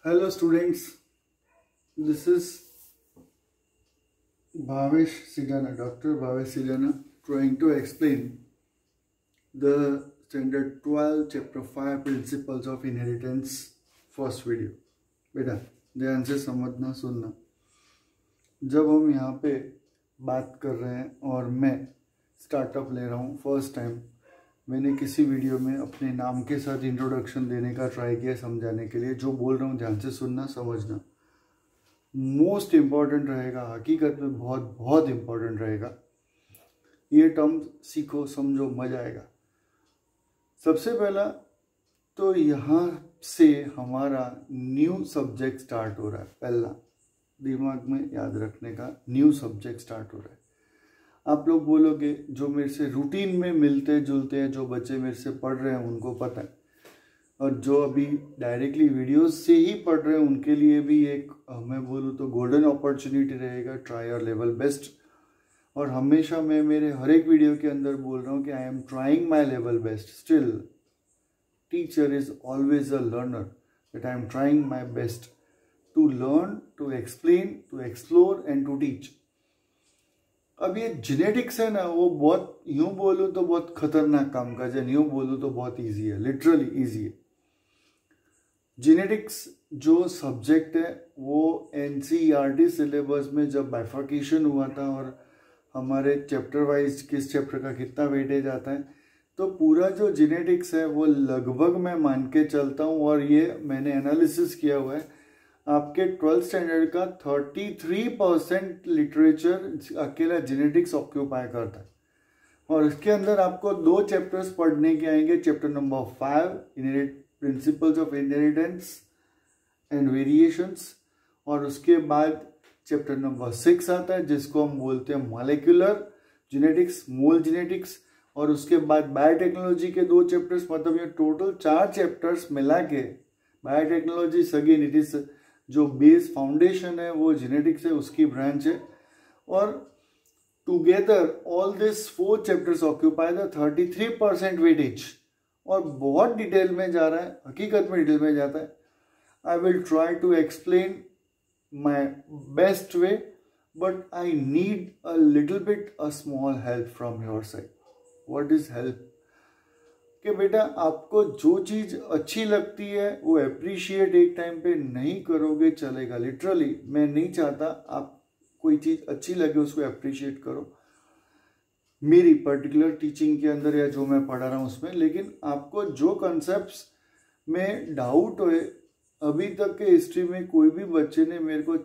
Hello students, this is Bhavesh Sidana, Dr. Bhavesh Sidana, trying to explain the standard 12 chapter 5 principles of inheritance first video. बेटा ध्यान से समझना सुनना। जब हम यहाँ पे बात कर रहे हैं और मैं स्टार्टअप ले रहा हूँ फर्स्ट टाइम, मैंने किसी वीडियो में अपने नाम के साथ इंट्रोडक्शन देने का ट्राई किया समझाने के लिए। जो बोल रहा हूँ ध्यान से सुनना समझना। मोस्ट इम्पॉर्टेंट रहेगा, हकीकत में बहुत बहुत इम्पॉर्टेंट रहेगा। ये टर्म सीखो समझो मजा आएगा। सबसे पहला तो यहाँ से हमारा न्यू सब्जेक्ट स्टार्ट हो रहा है। पहला दिमाग में याद रखने का, न्यू सब्जेक्ट स्टार्ट हो रहा है। आप लोग बोलोगे जो मेरे से रूटीन में मिलते जुलते हैं, जो बच्चे मेरे से पढ़ रहे हैं उनको पता है, और जो अभी डायरेक्टली वीडियोस से ही पढ़ रहे हैं उनके लिए भी एक मैं बोलूँ तो गोल्डन अपॉर्चुनिटी रहेगा। Try your level best. और हमेशा मैं मेरे हर एक वीडियो के अंदर बोल रहा हूँ कि I am trying my level best. Still teacher is always a learner, but I am trying my best to learn, to explain, to explore and to teach. अब ये जेनेटिक्स है ना, वो बहुत यूँ बोलूँ तो बहुत खतरनाक काम का है, यूँ बोलूँ तो बहुत ईजी है, लिटरली ईजी है। जेनेटिक्स जो सब्जेक्ट है वो NCERT सिलेबस में जब बाइफर्केशन हुआ था और हमारे चैप्टर वाइज किस चैप्टर का कितना वेटेज आता है, तो पूरा जो जेनेटिक्स है वो लगभग मैं मान के चलता हूँ, और ये मैंने एनालिसिस किया हुआ है, आपके 12th स्टैंडर्ड का 33% लिटरेचर अकेला जेनेटिक्स ऑक्यूपाई करता है। और इसके अंदर आपको 2 चैप्टर्स पढ़ने के आएंगे। Chapter number 5 principles of inheritance and variations, और उसके बाद चैप्टर नंबर 6 आता है जिसको हम बोलते हैं मॉलिक्यूलर जेनेटिक्स, मोल जेनेटिक्स, और उसके बाद बायोटेक्नोलॉजी के 2 चैप्टर्स। मतलब ये टोटल 4 चैप्टर्स मिला के बायोटेक्नोलॉजी अगेन इट इज जो बेस फाउंडेशन है वो जेनेटिक्स है, उसकी ब्रांच है। और together all this 4 chapters occupy the 33% weightage. और बहुत डिटेल में जा रहा है, हकीकत में डिटेल में जाता है। I will try to explain my best way, but I need a little bit a small help from your side. What is help? कि बेटा आपको जो चीज़ अच्छी लगती है वो अप्रिशिएट एक टाइम पे नहीं करोगे चलेगा। लिटरली मैं नहीं चाहता आप कोई चीज़ अच्छी लगे उसको अप्रिशिएट करो मेरी पर्टिकुलर टीचिंग के अंदर या जो मैं पढ़ा रहा हूँ उसमें। लेकिन आपको जो कॉन्सेप्ट्स में डाउट होए, अभी तक के हिस्ट्री में कोई भी बच्चे ने मेरे को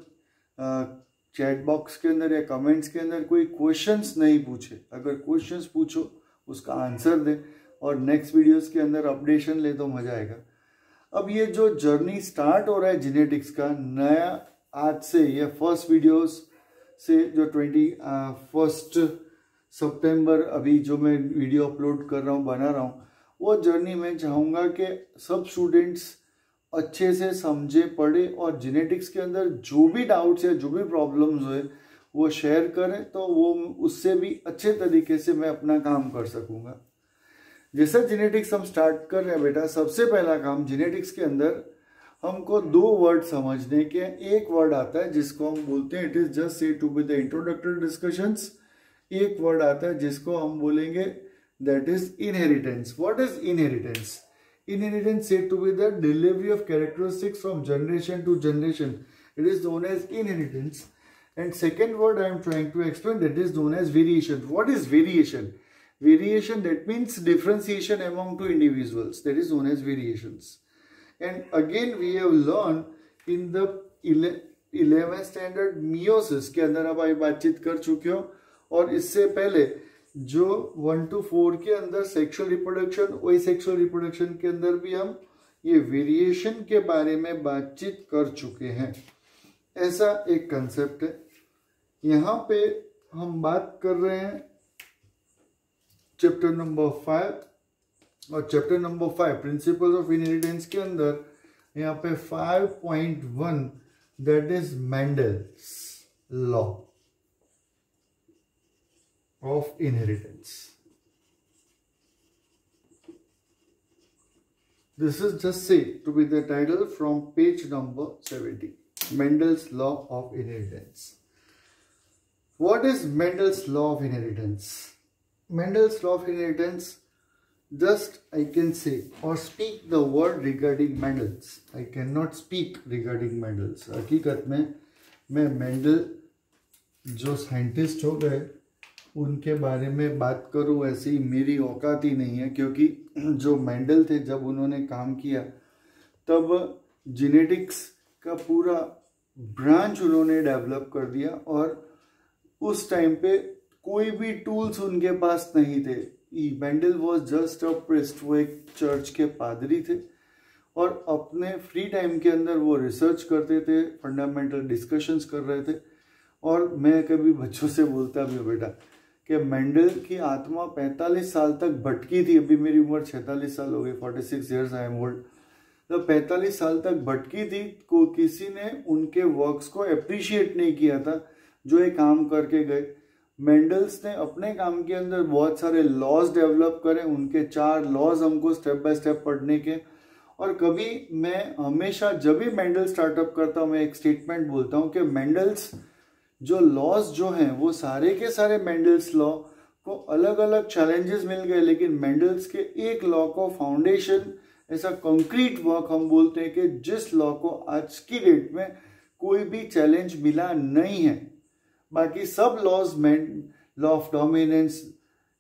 चैट बॉक्स के अंदर या कमेंट्स के अंदर कोई क्वेश्चंस नहीं पूछे। अगर क्वेश्चंस पूछो उसका आंसर दे और नेक्स्ट वीडियोस के अंदर अपडेशन ले तो मजा आएगा। अब ये जो जर्नी स्टार्ट हो रहा है जेनेटिक्स का नया, आज से ये फर्स्ट वीडियोस से जो 21 सितंबर अभी जो मैं वीडियो अपलोड कर रहा हूँ बना रहा हूँ, वो जर्नी मैं चाहूँगा कि सब स्टूडेंट्स अच्छे से समझे पढ़े और जेनेटिक्स के अंदर जो भी डाउट्स है, जो भी प्रॉब्लम्स हुए वो शेयर करें, तो वो उससे भी अच्छे तरीके से मैं अपना काम कर सकूँगा। जैसा जेनेटिक्स हम स्टार्ट कर रहे हैं बेटा, सबसे पहला काम जेनेटिक्स के अंदर हमको 2 वर्ड समझने के। एक वर्ड आता है जिसको हम बोलते हैं, it is just say to be the introductory discussions. एक वर्ड आता है जिसको हम बोलेंगे that is inheritance. What is inheritance? Inheritance said to be the delivery of characteristics from generation to generation. It is known as inheritance. And second word I am trying to explain, that is known as variation. What is variation? Variation, that means differentiation among 2 individuals. That is known as variations. And again we have learned in the 11th standard meiosis के अंदर अब आप बातचीत कर चुके हो, और इससे पहले जो 1 to 4 के अंदर सेक्सुअल रिप्रोडक्शन, वही सेक्सुअल रिप्रोडक्शन के अंदर भी हम ये वेरिएशन के बारे में बातचीत कर चुके हैं। ऐसा एक कंसेप्ट है। यहाँ पे हम बात कर रहे हैं चैप्टर नंबर 5, और chapter number 5 principles of inheritance के अंदर यहाँ पे 5.1 that is Mendel's law of inheritance। This is just say to be the title from page number 70. Mendel's law of inheritance. What is Mendel's law of inheritance? Mendel's law of inheritance, just I can say or speak the word regarding Mendel's. I cannot speak regarding Mendel's. हकीकत में मैं Mendel जो scientist हो गए उनके बारे में बात करूँ ऐसी मेरी औकात ही नहीं है, क्योंकि जो मेंडल थे जब उन्होंने काम किया तब जेनेटिक्स का पूरा ब्रांच उन्होंने डेवलप कर दिया और उस टाइम पे कोई भी टूल्स उनके पास नहीं थे. Mendel was just a priest, वो एक चर्च के पादरी थे और अपने फ्री टाइम के अंदर वो रिसर्च करते थे, फंडामेंटल डिस्कशंस कर रहे थे. और मैं कभी बच्चों से बोलता भी हूँ बेटा कि मेंडल की आत्मा 45 साल तक भटकी थी. अभी मेरी उम्र 46 साल हो गई, 46 ईयर्स आई एम ओल्ड. तो 45 साल तक भटकी थी, को किसी ने उनके वर्क्स को अप्रिशिएट नहीं किया था जो ये काम करके गए. मेंडल्स ने अपने काम के अंदर बहुत सारे लॉज डेवलप करे, उनके 4 लॉज हमको स्टेप बाय स्टेप पढ़ने के. और कभी मैं हमेशा जब भी मेंडल स्टार्टअप करता हूँ मैं एक स्टेटमेंट बोलता हूँ कि मेंडल्स जो लॉज जो हैं वो सारे के सारे मेंडल्स लॉ को अलग अलग चैलेंजेस मिल गए, लेकिन मेंडल्स के एक लॉ को फाउंडेशन ऐसा कंक्रीट वर्क हम बोलते हैं कि जिस लॉ को आज की डेट में कोई भी चैलेंज मिला नहीं है. बाकी सब लॉज लॉ ऑफ डोमिनेंस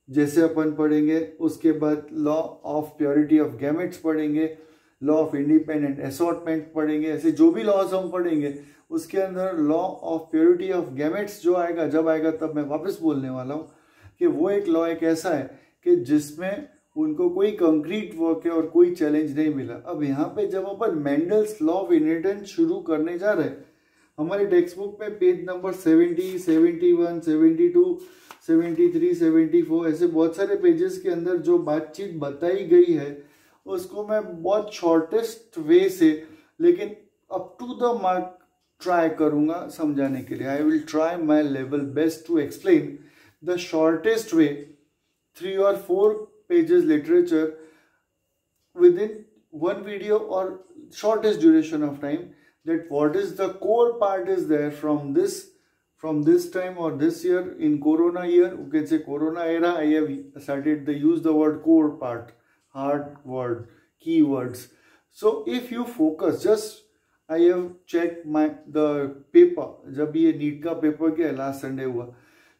जैसे अपन पढ़ेंगे, उसके बाद law of purity of gametes पढ़ेंगे, लॉ ऑफ इंडिपेंडेंट असॉर्टमेंट पढ़ेंगे. ऐसे जो भी लॉज हम पढ़ेंगे उसके अंदर law of purity of gametes जो आएगा, जब आएगा तब मैं वापस बोलने वाला हूँ कि वो एक लॉ एक ऐसा है कि जिसमें उनको कोई कंक्रीट वर्क है और कोई चैलेंज नहीं मिला. अब यहाँ पे जब अपन मेंडल्स लॉ ऑफ इनहेरिटेंस शुरू करने जा रहे हैं, हमारे टेक्स्ट बुक में पेज नंबर 70, 71, 72, 73, 74 ऐसे बहुत सारे पेजेस के अंदर जो बातचीत बताई गई है उसको मैं बहुत शॉर्टेस्ट वे से लेकिन up to the mark try करूंगा समझाने के लिए. I will try my level best to explain the shortest way 3 or 4 pages literature within one video or shortest duration of time, that what is the core part is there from this time or this year in corona year, you can say corona era. I have started to use the word core part, hard word, keywords. So if you focus, just I have checked the paper, जब ये NEET का paper क्या last Sunday हुआ,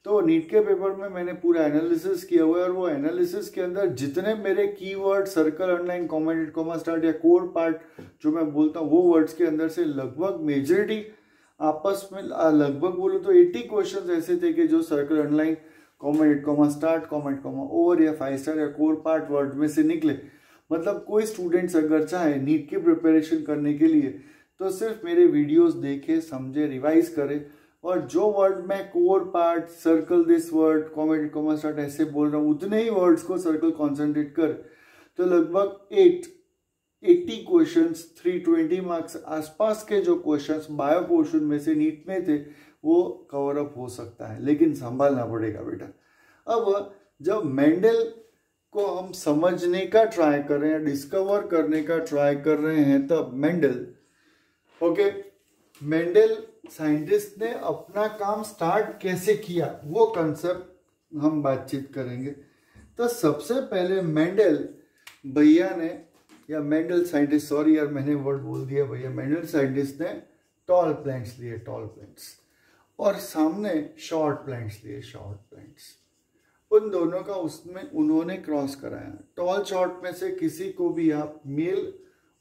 तो NEET के paper में मैंने पूरा एनालिसिस किया हुआ है और वो एनालिसिस के अंदर जितने मेरे keyword, circle, underline, commented, comma start या कोर पार्ट जो मैं बोलता हूँ वो वर्ड्स के अंदर से लगभग मेजॉरिटी आपस में लगभग बोलो तो 80 क्वेश्चंस ऐसे थे कि जो circle, underline, commented, comma start, comment, comma over या 5 स्टार या कोर पार्ट वर्ड में से निकले. मतलब कोई स्टूडेंट्स अगर चाहे नीट की प्रिपरेशन करने के लिए तो सिर्फ मेरे वीडियोस देखे, समझे, रिवाइज करे और जो वर्ड मैं core part, circle this word, comment, comma start ऐसे बोल रहा हूँ उतने ही वर्ड्स को सर्कल कॉन्सेंट्रेट कर तो लगभग 80 क्वेश्चंस 320 मार्क्स आसपास के जो क्वेश्चंस बायो पोर्शन में से नीट में थे वो कवर अप हो सकता है, लेकिन संभालना पड़ेगा बेटा. अब जब मेंडल को हम समझने का ट्राई कर रहे हैं, डिस्कवर करने का ट्राई कर रहे हैं, तब मेंडल साइंटिस्ट ने अपना काम स्टार्ट कैसे किया वो कंसेप्ट हम बातचीत करेंगे. तो सबसे पहले मेंडल भैया ने, या मेंडल साइंटिस्ट, सॉरी यार मैंने वर्ड बोल दिया भैया, मेंडल साइंटिस्ट ने टॉल प्लांट्स लिए, टॉल प्लांट्स, और सामने शॉर्ट प्लांट्स लिए, शॉर्ट प्लांट्स. उन दोनों का उसमें उन्होंने क्रॉस कराया. टॉल शॉर्ट में से किसी को भी आप मेल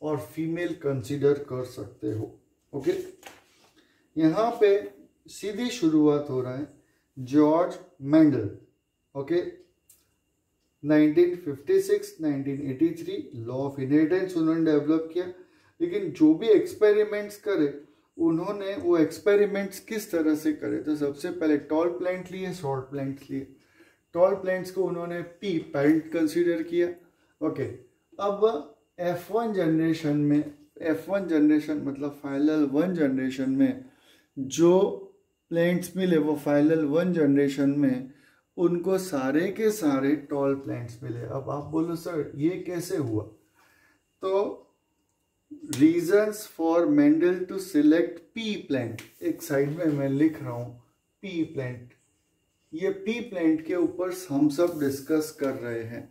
और फीमेल कंसीडर कर सकते हो. ओके, यहाँ पे सीधी शुरुआत हो रहा है George Mendel. Okay, 1956, 1983 law of inheritance उन्होंने डेवलप किया. लेकिन जो भी एक्सपेरिमेंट्स करे उन्होंने वो एक्सपेरिमेंट्स किस तरह से करे, तो सबसे पहले टॉल प्लांट लिए, शॉर्ट प्लांट्स लिए. टॉल प्लांट्स को उन्होंने पेरेंट कंसीडर किया. ओके, अब F1 जनरेशन में, F1 जनरेशन मतलब फाइनल 1 जनरेशन में जो प्लांट्स मिले वो फाइनल 1 जनरेशन में उनको सारे के सारे टॉल प्लांट्स मिले. अब आप बोलो सर ये कैसे हुआ, तो reasons for Mendel to select pea plant, एक साइड में मैं लिख रहा हूं पी प्लांट। ये पी प्लांट के ऊपर हम सब डिस्कस कर रहे हैं।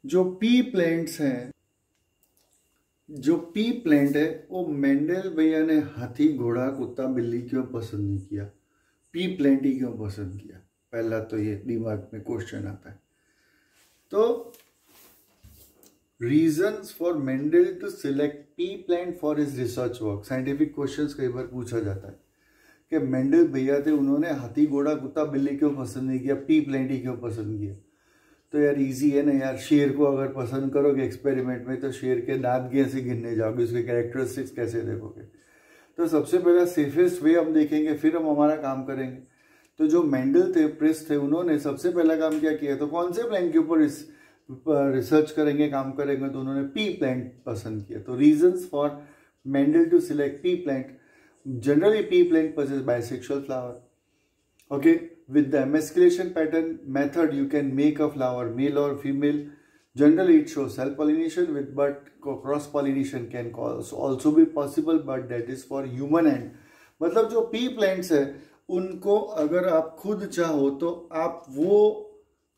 जो पी प्लांट्स हैं, जो पी प्लांट है वो मेंडल भैया ने हाथी घोड़ा कुत्ता बिल्ली क्यों पसंद नहीं किया, पी प्लांट ही क्यों पसंद किया? पहला तो ये दिमाग में क्वेश्चन आता है। तो reasons for Mendel to select pea plant for his research work, scientific questions कई बार पूछा जाता है कि मेंडल भैया थे, उन्होंने हाथी घोड़ा कुत्ता बिल्ली क्यों पसंद नहीं किया, पी प्लांट ही क्यों पसंद किया? तो यार इजी है ना यार, शेर को अगर पसंद करोगे एक्सपेरिमेंट में तो शेर के दांत कैसे गिनने जाओगे, उसके कैरेक्टरिस्टिक्स कैसे देखोगे? तो सबसे पहला सेफेस्ट वे हम देखेंगे, फिर हम हमारा काम करेंगे। तो जो मेंडल थे, प्रिस्ट थे, उन्होंने सबसे पहला काम क्या किया? तो कौन से प्लांट के ऊपर रिसर्च करेंगे, काम करेंगे? तो उन्होंने पी प्लांट पसंद किया। तो reasons for Mendel to select pea plant, generally pea plant possess bisexual flower. Okay, with the emasculation pattern method you can make a flower male or female. Generally it shows self pollination with, but cross pollination can also be possible, but that is for human end. मतलब जो P plants है उनको अगर आप खुद चाहो तो आप वो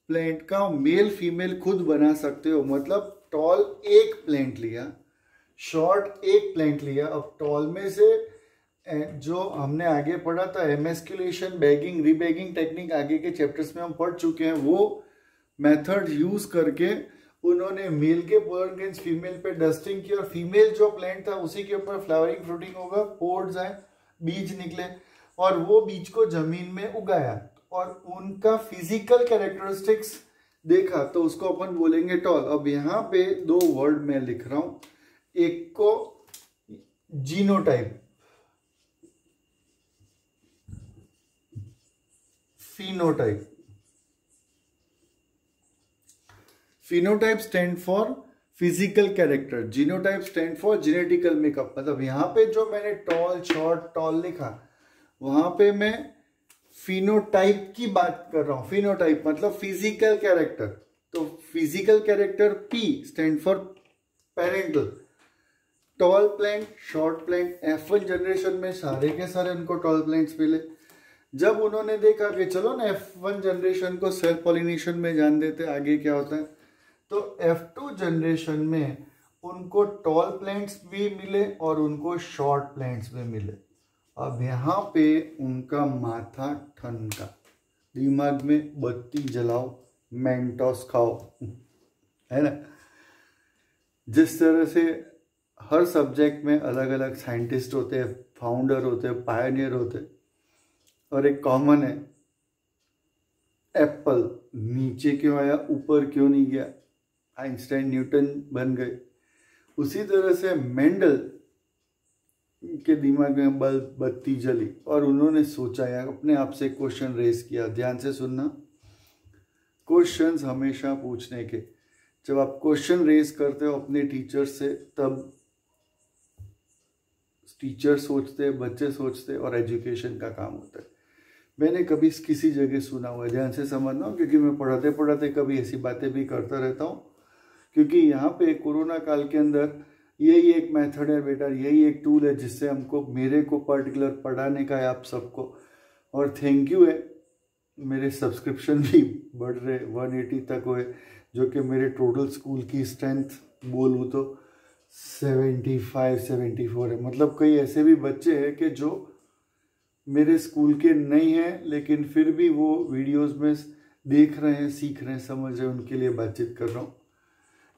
प्लांट का मेल फीमेल खुद बना सकते हो। मतलब टॉल एक प्लांट लिया, शॉर्ट एक प्लांट लिया, अब टॉल में से जो हमने आगे पढ़ा था एमेस्कुलेशन, बैगिंग, रीबैगिंग टेक्निक आगे के चैप्टर्स में हम पढ़ चुके हैं, वो मेथड यूज करके उन्होंने मेल के पोलन ग्रेन्स फीमेल पे डस्टिंग की और फीमेल जो प्लांट था उसी के ऊपर फ्लावरिंग फ्रूटिंग होगा, पोड्स आए, बीज निकले और वो बीज को जमीन में उगाया और उनका फिजिकल कैरेक्टरिस्टिक्स देखा तो उसको अपन बोलेंगे टॉल। अब यहाँ पे दो वर्ड मैं लिख रहा हूं, एक को genotype, phenotype. Phenotype stand for physical character, genotype stand for genetical makeup. मतलब यहाँ पे जो मैंने टॉल, शॉर्ट, टॉल लिखा, वहां पे मैं फिनोटाइप की बात कर रहा हूं। फिनोटाइप मतलब फिजिकल कैरेक्टर। तो physical character P stand for parental. Tall plant, short plant, F1 generation में सारे के सारे उनको टॉल प्लांट्स मिले। जब उन्होंने देखा कि चलो ना F1 जनरेशन को सेल्फ पॉलिनेशन में जान देते, आगे क्या होता है, तो F2 जनरेशन में उनको टॉल प्लांट्स भी मिले और उनको शॉर्ट प्लांट्स भी मिले। अब यहाँ पे उनका माथा ठनका, दिमाग में बत्ती जलाओ, मेंटोस खाओ, है ना। जिस तरह से हर सब्जेक्ट में अलग अलग साइंटिस्ट होते हैं, फाउंडर होते हैं, पायनियर होते हैं, और एक कॉमन है एप्पल नीचे क्यों आया, ऊपर क्यों नहीं गया, आइंस्टाइन न्यूटन बन गए। उसी तरह से मेंडल के दिमाग में बल्ब बत्ती जली और उन्होंने सोचा यार, अपने आप से क्वेश्चन रेज किया। ध्यान से सुनना, क्वेश्चंस हमेशा पूछने के। जब आप क्वेश्चन रेज करते हो अपने टीचर से, तब टीचर सोचते हैं, बच्चे सोचते हैं और एजुकेशन का काम होता है। मैंने कभी किसी जगह सुना हुआ है, ध्यान से समझना, क्योंकि मैं पढ़ाते पढ़ाते कभी ऐसी बातें भी करता रहता हूँ। क्योंकि यहाँ पे कोरोना काल के अंदर यही एक मेथड है बेटा, यही एक टूल है जिससे हमको, मेरे को पर्टिकुलर पढ़ाने का है आप सबको। और थैंक यू है, मेरे सब्सक्रिप्शन भी बढ़ रहे, 180 तक हुए, जो कि मेरे टोटल स्कूल की स्ट्रेंथ बोलूँ तो 75-74 है। मतलब कई ऐसे भी बच्चे हैं कि जो मेरे स्कूल के नहीं हैं, लेकिन फिर भी वो वीडियोस में देख रहे हैं, सीख रहे हैं, समझ रहे हैं, उनके लिए बातचीत कर रहा हूँ।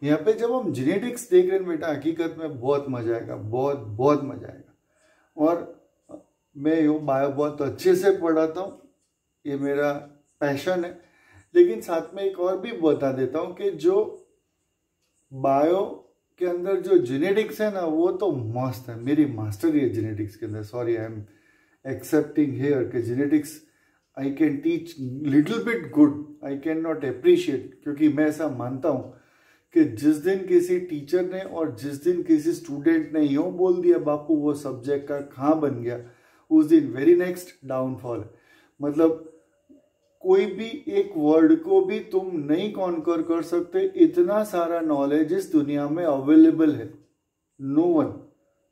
यहाँ पे जब हम जेनेटिक्स देख रहे हैं बेटा, हकीकत में बहुत मजा आएगा, बहुत बहुत मजा आएगा। और मैं यो बायो बहुत अच्छे से पढ़ाता हूँ, ये मेरा पैशन है। लेकिन साथ में एक और भी बता देता हूँ कि जो बायो के अंदर जो जेनेटिक्स है ना, वो तो मस्त है, मेरी मास्टरी है जेनेटिक्स के अंदर। Sorry, I am accepting here कि genetics I can teach little bit good, I can not appreciate, क्योंकि मैं ऐसा मानता हूँ कि जिस दिन किसी टीचर ने और जिस दिन किसी स्टूडेंट ने यूँ बोल दिया बापू वो सब्जेक्ट का कहाँ बन गया, उस दिन वेरी नेक्स्ट डाउनफॉल है। मतलब कोई भी एक वर्ड को भी तुम नहीं कॉन्कर कर सकते, इतना सारा नॉलेज इस दुनिया में अवेलेबल है, नो वन।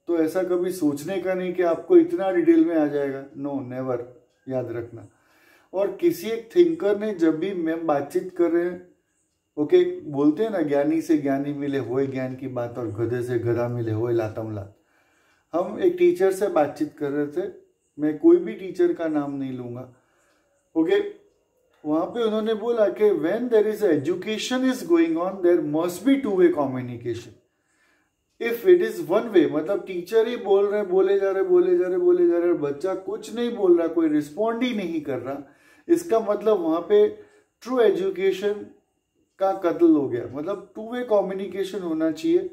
तो ऐसा कभी सोचने का नहीं कि आपको इतना डिटेल में आ जाएगा, नो नेवर, याद रखना। और किसी एक थिंकर ने जब भी मैम बातचीत कर रहे हैं, ओके, बोलते हैं ना ज्ञानी से ज्ञानी मिले होए ज्ञान की बात, और गधे से गधा मिले होए लातम लात। हम एक टीचर से बातचीत कर रहे थे, मैं कोई भी टीचर का नाम नहीं लूंगा, ओके। वहां पे उन्होंने बोला कि when there is education is going on there must be two way communication. If it is one way, मतलब टीचर ही बोल रहे, बोले जा रहे, बच्चा कुछ नहीं बोल रहा, कोई रिस्पॉन्ड ही नहीं कर रहा, इसका मतलब वहां पे ट्रू एजुकेशन का कत्ल हो गया। मतलब टू वे कम्युनिकेशन होना चाहिए।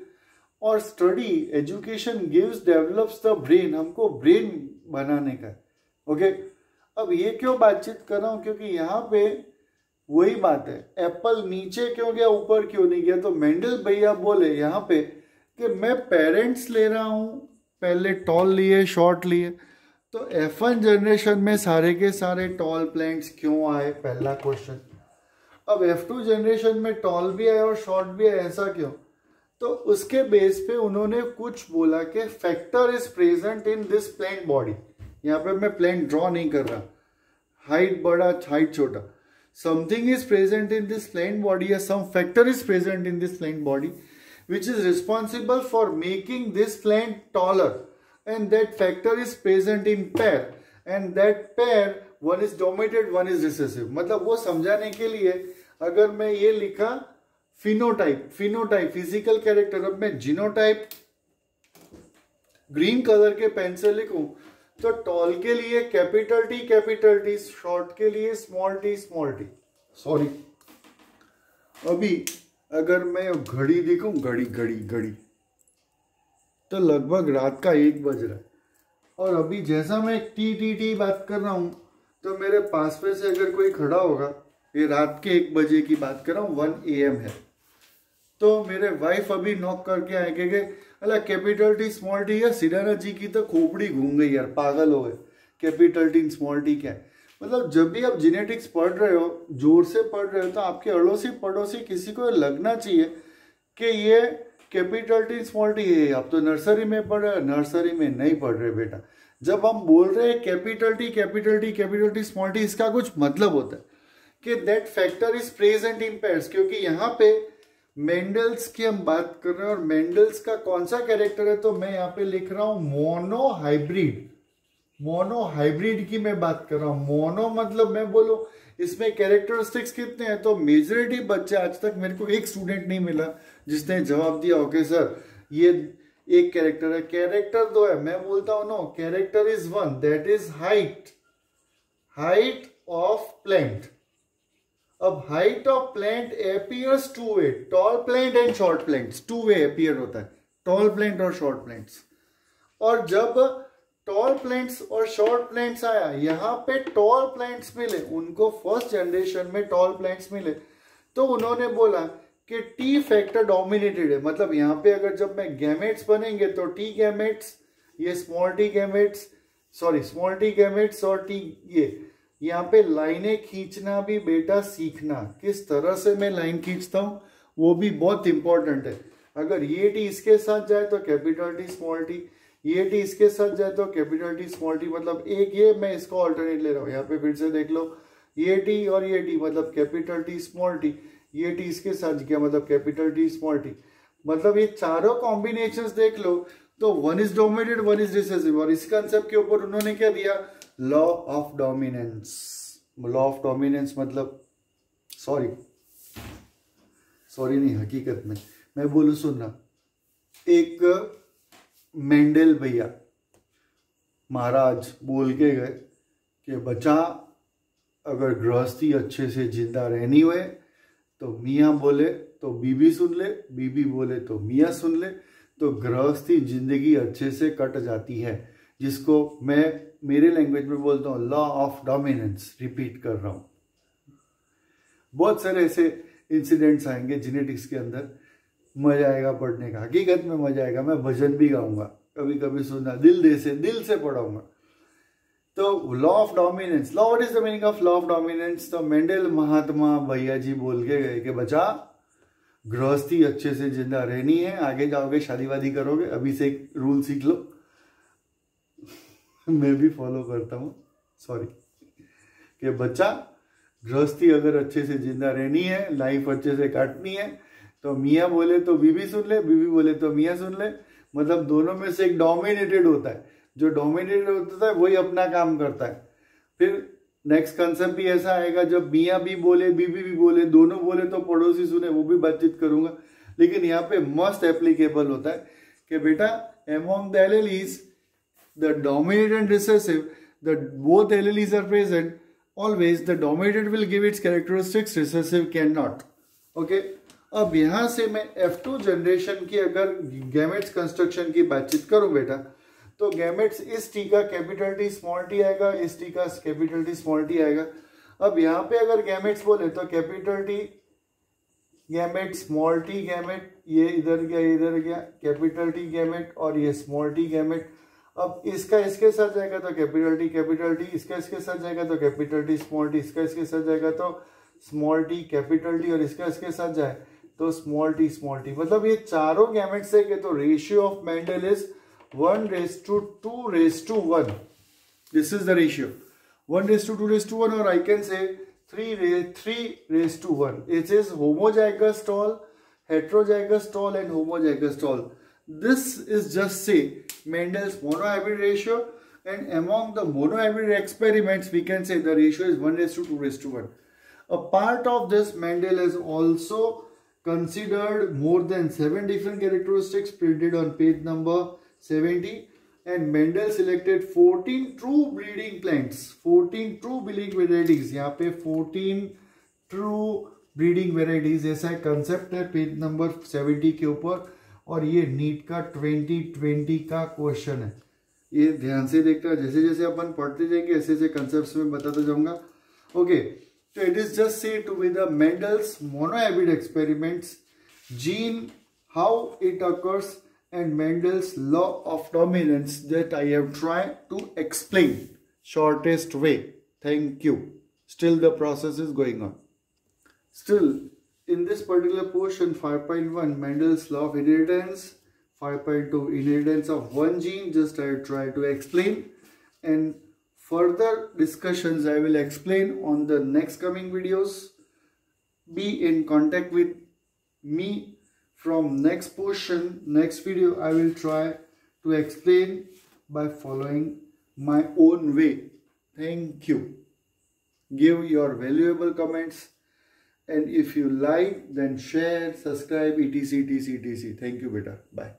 और study education gives develops the brain, हमको ब्रेन बनाने का, ओके। अब ये क्यों बातचीत कर रहा हूं, क्योंकि यहाँ पे वही बात है, एप्पल नीचे क्यों गया ऊपर क्यों नहीं गया। तो मेंडल भैया बोले यहाँ पे कि मैं पेरेंट्स ले रहा हूं, पहले टॉल लिए शॉर्ट लिए, तो F1 जनरेशन में सारे के सारे टॉल प्लांट्स क्यों आए, पहला क्वेश्चन। अब F2 जनरेशन में टॉल भी आए और शॉर्ट भी आए, ऐसा क्यों। तो उसके बेस पे उन्होंने कुछ बोला कि factor is present in this plant body. यहाँ पे मैं प्लांट ड्रॉ नहीं कर रहा, हाइट बड़ा हाइट छोटा, something is present in this plant body या some factor is present in this plant body which is responsible for making this plant taller, and that factor is present in pair, and that pair one is dominant one is recessive। मतलब वो समझाने के लिए अगर मैं ये लिखा phenotype physical character, अब मैं जीनोटाइप ग्रीन कलर के पेन से लिखूं तो टॉल के लिए कैपिटल टी, शॉर्ट के लिए स्मॉल टी। सॉरी, अभी अगर मैं घड़ी देखूं, घड़ी तो लगभग रात का 1 बज रहा है, और अभी जैसा मैं टी बात कर रहा हूं तो मेरे पास में से अगर कोई खड़ा होगा, ये रात के 1 बजे की बात कर रहा हूं, 1 AM है, तो मेरे वाइफ अभी नॉक करके आएंगे, अला कैपिटल टी स्मॉल टी या सिडाना जी की तो खोपड़ी घूम गई यार, पागल हो गए, कैपिटल टी स्मॉल टी क्या है। मतलब जब भी आप जेनेटिक्स पढ़ रहे हो, जोर से पढ़ रहे हो, तो आपके अड़ोसी पड़ोसी किसी को लगना चाहिए कि ये कैपिटल टी स्मॉल टी है। आप तो नर्सरी में पढ़ रहे हो, नर्सरी में नहीं पढ़ रहे बेटा। जब हम बोल रहे हैं कैपिटल टी स्मॉल टी, इसका कुछ मतलब होता है कि that factor is present in pairs, क्योंकि यहाँ पे मेंडल्स की हम बात कर रहे हैं, और मेंडल्स का कौन सा कैरेक्टर है, तो मैं यहाँ पे लिख रहा हूं मोनोहाइब्रिड की मैं बात कर रहा हूं। मोनो मतलब मैं बोलूं इसमें कैरेक्टरिस्टिक्स कितने हैं, तो मेजॉरिटी बच्चे, आज तक मेरे को एक स्टूडेंट नहीं मिला जिसने जवाब दिया ओके सर ये एक कैरेक्टर है, कैरेक्टर 2 है। मैं बोलता हूं no, character is 1, that is height of plant. अब height of plant appears 2 way, tall plant and short plants 2 way appear होता है, टॉल प्लांट और शॉर्ट प्लांट्स। और जब टॉल प्लांट्स और शॉर्ट प्लांट्स आया, यहाँ पे टॉल प्लांट्स मिले, उनको फर्स्ट जनरेशन में टॉल प्लांट्स मिले, तो उन्होंने बोला कि टी फैक्टर डोमिनेटेड है। मतलब यहाँ पे अगर जब मैं गैमेट्स बनेंगे तो टी गैमेट्स, ये स्मॉल टी गैमेट्स और टी, ये यहाँ पे लाइनें खींचना भी बेटा सीखना, किस तरह से मैं लाइन खींचता हूँ वो भी बहुत इंपॉर्टेंट है। अगर ये टी इसके साथ जाए तो कैपिटल टी स्मॉल टी, ये टी इसके साथ जाए तो कैपिटल टी स्मॉल टी, मतलब एक ये मैं इसको ऑल्टरनेट ले रहा हूँ। यहाँ पे फिर से देख लो, ये टी और ये टी मतलब कैपिटल टी स्मॉल टी, ये टी इसके साथ गया मतलब कैपिटल टी स्मॉल टी, मतलब ये चारों कॉम्बिनेशंस देख लो तो 1 इज डोमिनेटेड 1 इज रिसेसिव। और इस कंसेप्ट के ऊपर उन्होंने क्या दिया, law of dominance. Law of dominance मतलब सॉरी नहीं, हकीकत में मैं बोलूं सुनना, एक मेंडल भैया महाराज बोल के गए कि बच्चा अगर गृहस्थी अच्छे से जिंदा रहनी हुए तो मियाँ बोले तो बीबी सुन ले, बीबी बोले तो मियाँ सुन ले, तो गृहस्थी जिंदगी अच्छे से कट जाती है, जिसको मैं मेरे लैंग्वेज में बोलता हूँ लॉ ऑफ डोमिनेंस। रिपीट कर रहा हूँ, बहुत सारे ऐसे इंसिडेंट्स आएंगे जेनेटिक्स के अंदर, मजा आएगा पढ़ने का, हकीकत में मजा आएगा। मैं भजन भी गाऊंगा, कभी कभी सुनना, दिल से पढ़ाऊंगा। तो law of dominance, law, what is the meaning of law of dominance? तो मेंडल महात्मा भैया जी बोल के गए कि बच्चा गृहस्थी अच्छे से जिंदा रहनी है, आगे जाओगे शादी वादी करोगे, अभी से एक रूल सीख लो। मैं भी फॉलो करता हूँ, सॉरी, कि बच्चा गृहस्थी अगर अच्छे से जिंदा रहनी है, लाइफ अच्छे से काटनी है, तो मियाँ बोले तो बीवी सुन ले, बीवी बोले तो मियाँ सुन ले। मतलब दोनों में से एक डोमिनेटेड होता है, जो डोमिनेटेड होता है वही अपना काम करता है। फिर नेक्स्ट कंसेप्ट भी ऐसा आएगा, जब मियाँ भी बोले बीवी भी बोले, दोनों बोले तो पड़ोसी सुने, वो भी बातचीत करूंगा। लेकिन यहाँ पे मस्ट एप्लीकेबल होता है कि बेटा among the alleles, the dominant and recessive, the both alleles are present, always the dominant will give its characteristics, recessive cannot. Okay, अब यहाँ से मैं F2 जनरेशन की अगर गैमेट्स कंस्ट्रक्शन की बातचीत करूं बेटा, तो गैमेट्स इस टी का कैपिटल टी स्मॉल टी आएगा, इस टी का कैपिटल टी स्मॉल टी आएगा। अब यहाँ पे अगर गैमेट्स बोले तो capital T gamete, small T gamete, ये इधर गया कैपिटल टी गैमेट, और ये स्मॉल टी गैमेट। अब इसका इसके साथ जाएगा तो कैपिटल टी, इसका इसके साथ जाएगा तो कैपिटल टी स्मॉल टी, इसका इसके साथ जाएगा तो स्मॉल टी कैपिटल टी, और इसका इसके साथ जाए तो स्मॉल टी। मतलब ये चारों गैमेट्स है कि तो ratio of Mendel is 1:2:1. This is the ratio 1:2:1, or I can say 3:1. It is homozygous tall, heterozygous tall, and homozygous tall. This is just say Mendel's monohybrid ratio, and among the monohybrid experiments we can say the ratio is 1:2:1. A part of this, Mendel has also considered more than 7 different characteristics printed on page number 70, and Mendel selected 14 true breeding plants, 14 true breeding varieties. यहाँ पे 14 true breeding varieties ऐसा concept है page number 70 के ऊपर, और ये NEET का 2020 का क्वेश्चन है। ये ध्यान से देखना, जैसे जैसे अपन पढ़ते जाएंगे ऐसे ऐसे कंसेप्ट्स में बताता जाऊंगा। Okay, so it is just said to be the Mendel's monohybrid experiments, gene, how it occurs, and Mendel's law of dominance that I have tried to explain shortest way. Thank you. Still the process is going on. Still in this particular portion 5.1 Mendel's law of inheritance, 5.2 inheritance of one gene, just I try to explain, and further discussions I will explain on the next coming videos. Be in contact with me from next portion, next video. I will try to explain by following my own way. Thank you. Give your valuable comments, and if you like then share, subscribe, etc. Thank you beta. Bye.